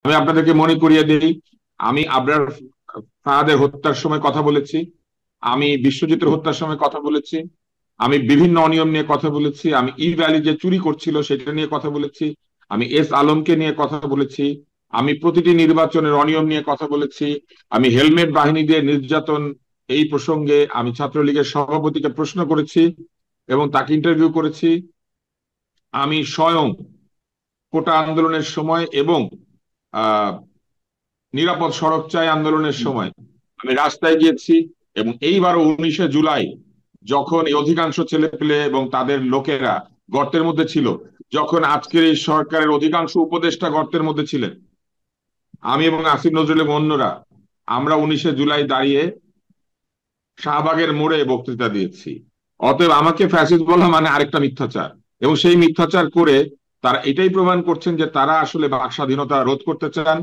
আমি আপনাদেরকে মনে করিয়ে দিই, আমি আবরার ফাহাদের হত্যার সময় কথা বলেছি, আমি বিশ্বজিতের হত্যার সময় কথা বলেছি, আমি বিভিন্ন অনিয়ম নিয়ে কথা বলেছি, আমি ই ভ্যালি যে চুরি করছিল সেটা নিয়ে কথা বলেছি, আমি এস আলমকে নিয়ে কথা বলেছি, আমি প্রতিটি নির্বাচনের অনিয়ম নিয়ে কথা বলেছি, আমি হেলমেট বাহিনী দিয়ে নির্যাতন এই প্রসঙ্গে আমি ছাত্রলীগের সভাপতিকে প্রশ্ন করেছি এবং তাকে ইন্টারভিউ করেছি। আমি স্বয়ং কোটা আন্দোলনের সময় এবং আহ নিরাপদ সড়ক চাই আন্দোলনের সময় আমি রাস্তায় গিয়েছি। এবং এইবারও 19শে জুলাই যখন এই অধিকাংশ ছেলেপেলে এবং তাদের লোকেরা গর্তের মধ্যে ছিল, যখন আজকের এই সরকারের অধিকাংশ উপদেষ্টা গর্তের মধ্যে ছিলেন, আমি এবং আসিফ নজরুল এবং অন্যরা আমরা 19শে জুলাই দাঁড়িয়ে শাহবাগের মোড়ে বক্তৃতা দিয়েছি। অতএব আমাকে ফ্যাসিস্ট বলা মানে আরেকটা মিথ্যাচার, এবং সেই মিথ্যাচার করে তারা এটাই প্রমাণ করছেন যে তারা আসলে বাক স্বাধীনতা রোধ করতে চান।